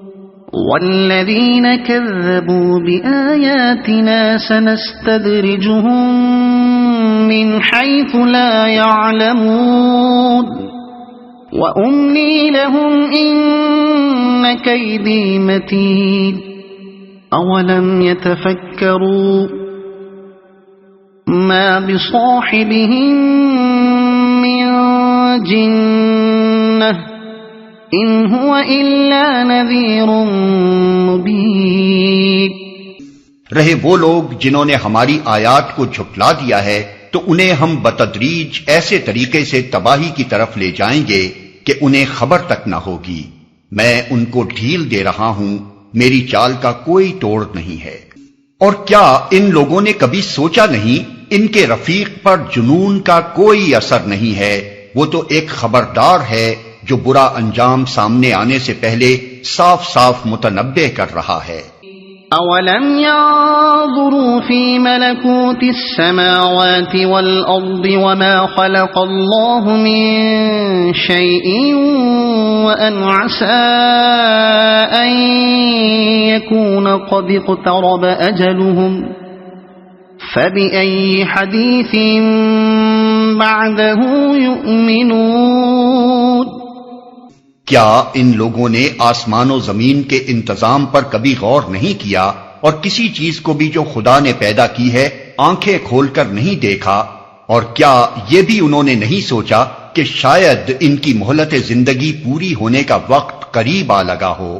والذین کذبوا بآیاتنا سنستدرجهم من حیث لا يعلمون وأملی لهم ان کیدی متین اولم يتفکروا ما بصاحبهم من جنة ان هو الا نذیر مبین۔ رہے وہ لوگ جنہوں نے ہماری آیات کو جھٹلا دیا ہے تو انہیں ہم بتدریج ایسے طریقے سے تباہی کی طرف لے جائیں گے کہ انہیں خبر تک نہ ہوگی۔ میں ان کو ڈھیل دے رہا ہوں، میری چال کا کوئی توڑ نہیں ہے۔ اور کیا ان لوگوں نے کبھی سوچا نہیں ان کے رفیق پر جنون کا کوئی اثر نہیں ہے؟ وہ تو ایک خبردار ہے جو برا انجام سامنے آنے سے پہلے صاف صاف متنبہ کر رہا ہے۔ اولم ينظروا في ملكوت السماوات والارض وما خلق الله من شيء وان عسى ان يكون قد اقترب اجلهم فبأي حديث بعده يؤمنون۔ کیا ان لوگوں نے آسمان و زمین کے انتظام پر کبھی غور نہیں کیا اور کسی چیز کو بھی جو خدا نے پیدا کی ہے آنکھیں کھول کر نہیں دیکھا؟ اور کیا یہ بھی انہوں نے نہیں سوچا کہ شاید ان کی مہلت زندگی پوری ہونے کا وقت قریب آ لگا ہو؟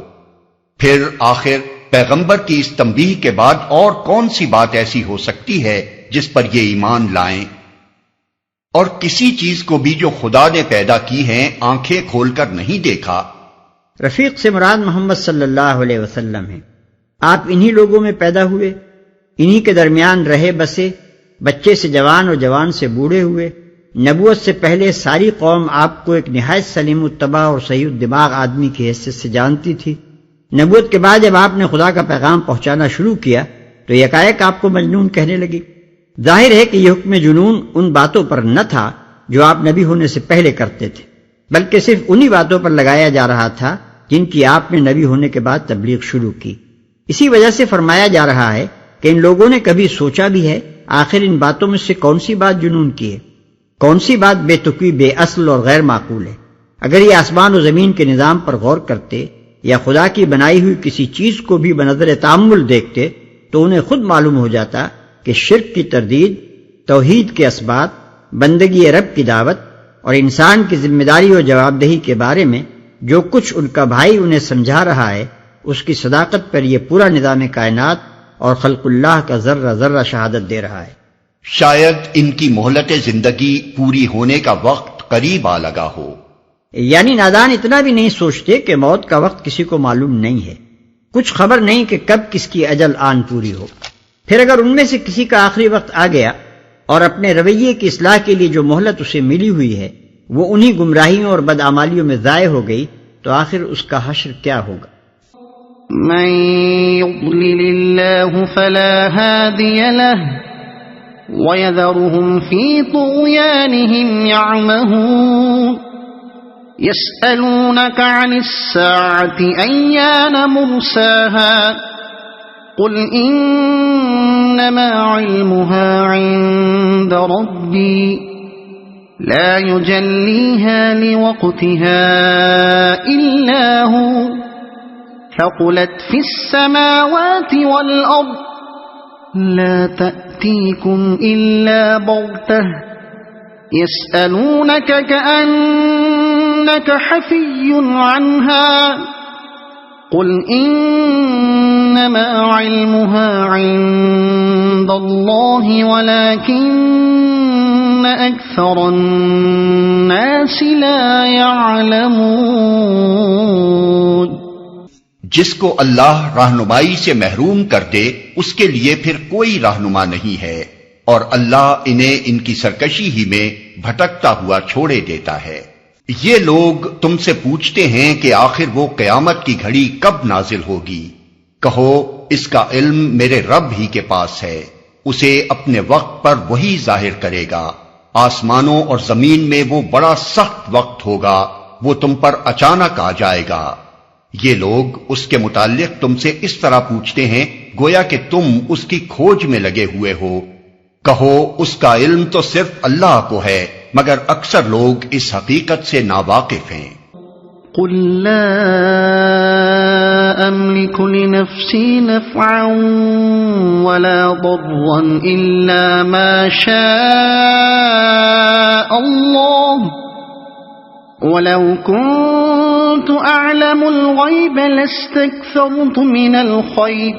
پھر آخر پیغمبر کی اس تنبیہ کے بعد اور کون سی بات ایسی ہو سکتی ہے جس پر یہ ایمان لائیں؟ اور کسی چیز کو بھی جو خدا نے پیدا کی ہیں آنکھیں کھول کر نہیں دیکھا؟ رفیق سے مراد محمد صلی اللہ علیہ وسلم ہیں۔ آپ انہی لوگوں میں پیدا ہوئے، انہی کے درمیان رہے بسے، بچے سے جوان اور جوان سے بوڑھے ہوئے۔ نبوت سے پہلے ساری قوم آپ کو ایک نہایت سلیم الطبع اور صحیح الدماغ آدمی کی حیثیت سے جانتی تھی۔ نبوت کے بعد جب آپ نے خدا کا پیغام پہنچانا شروع کیا تو یکایک آپ کو مجنون کہنے لگے۔ ظاہر ہے کہ یہ حکم جنون ان باتوں پر نہ تھا جو آپ نبی ہونے سے پہلے کرتے تھے، بلکہ صرف انہی باتوں پر لگایا جا رہا تھا جن کی آپ نے نبی ہونے کے بعد تبلیغ شروع کی۔ اسی وجہ سے فرمایا جا رہا ہے کہ ان لوگوں نے کبھی سوچا بھی ہے آخر ان باتوں میں سے کون سی بات جنون کی ہے، کون سی بات بے تقوی، بے اصل اور غیر معقول ہے؟ اگر یہ آسمان و زمین کے نظام پر غور کرتے یا خدا کی بنائی ہوئی کسی چیز کو بھی بنظر تأمل دیکھتے تو انہیں خود معلوم ہو جاتا کہ شرک کی تردید، توحید کے اثبات، بندگی رب کی دعوت اور انسان کی ذمہ داری اور جواب دہی کے بارے میں جو کچھ ان کا بھائی انہیں سمجھا رہا ہے اس کی صداقت پر یہ پورا نظام کائنات اور خلق اللہ کا ذرہ ذرہ شہادت دے رہا ہے۔ شاید ان کی مہلت زندگی پوری ہونے کا وقت قریب آ لگا ہو۔ یعنی نادان اتنا بھی نہیں سوچتے کہ موت کا وقت کسی کو معلوم نہیں ہے، کچھ خبر نہیں کہ کب کس کی اجل آن پوری ہو۔ پھر اگر ان میں سے کسی کا آخری وقت آ گیا اور اپنے رویے کی اصلاح کے لیے جو مہلت اسے ملی ہوئی ہے وہ انہی گمراہیوں اور بدعمالیوں میں ضائع ہو گئی تو آخر اس کا حشر کیا ہوگا؟ من يضلل الله فلا هادي له ويذرهم في طغيانهم يعمهون يسألونك عن الساعة أيان مرساها قل إنما علمها عند ربي لا يجليها لوقتها إلا هو ثقلت في السماوات والأرض لا تأتيكم إلا بغتة يسألونك كأنك حفي عنها قل إنما علمها عند الله ولكن أكثر الناس لا يعلمون۔ جس کو اللہ رہنمائی سے محروم کر دے اس کے لیے پھر کوئی رہنما نہیں ہے، اور اللہ انہیں ان کی سرکشی ہی میں بھٹکتا ہوا چھوڑے دیتا ہے۔ یہ لوگ تم سے پوچھتے ہیں کہ آخر وہ قیامت کی گھڑی کب نازل ہوگی؟ کہو اس کا علم میرے رب ہی کے پاس ہے، اسے اپنے وقت پر وہی ظاہر کرے گا۔ آسمانوں اور زمین میں وہ بڑا سخت وقت ہوگا، وہ تم پر اچانک آ جائے گا۔ یہ لوگ اس کے متعلق تم سے اس طرح پوچھتے ہیں گویا کہ تم اس کی کھوج میں لگے ہوئے ہو۔ کہو اس کا علم تو صرف اللہ کو ہے، مگر اکثر لوگ اس حقیقت سے ناواقف ہیں۔ قل لا أملك لنفسي نفعا ولا ضرا إلا ما شاء الله ولو كنت أعلم الغيب لاستكثرت من الخير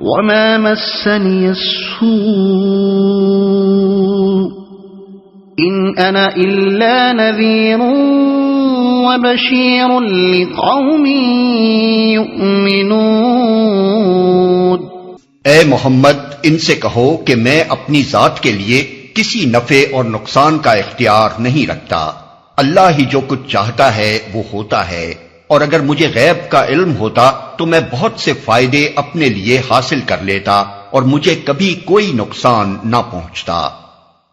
وما مسني السوء إن أنا إلا نذير وبشير لقوم يؤمنون۔ اے محمد ان سے کہو کہ میں اپنی ذات کے لیے کسی نفع اور نقصان کا اختیار نہیں رکھتا، اللہ ہی جو کچھ چاہتا ہے وہ ہوتا ہے، اور اگر مجھے غیب کا علم ہوتا تو میں بہت سے فائدے اپنے لیے حاصل کر لیتا اور مجھے کبھی کوئی نقصان نہ پہنچتا۔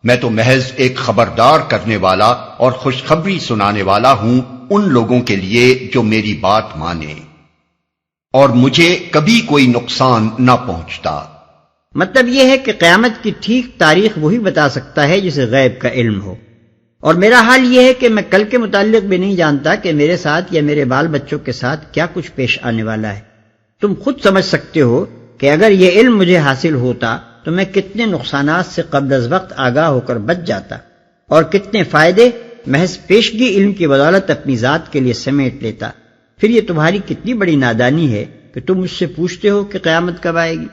میں تو محض ایک خبردار کرنے والا اور خوشخبری سنانے والا ہوں ان لوگوں کے لیے جو میری بات مانے، اور مجھے کبھی کوئی نقصان نہ پہنچتا۔ مطلب یہ ہے کہ قیامت کی ٹھیک تاریخ وہی بتا سکتا ہے جسے غیب کا علم ہو، اور میرا حال یہ ہے کہ میں کل کے متعلق بھی نہیں جانتا کہ میرے ساتھ یا میرے بال بچوں کے ساتھ کیا کچھ پیش آنے والا ہے۔ تم خود سمجھ سکتے ہو کہ اگر یہ علم مجھے حاصل ہوتا تو میں کتنے نقصانات سے قبل از وقت آگاہ ہو کر بچ جاتا، اور کتنے فائدے محض پیشگی علم کی بدولت اپنی ذات کے لیے سمیٹ لیتا۔ پھر یہ تمہاری کتنی بڑی نادانی ہے کہ تم مجھ سے پوچھتے ہو کہ قیامت کب آئے گی۔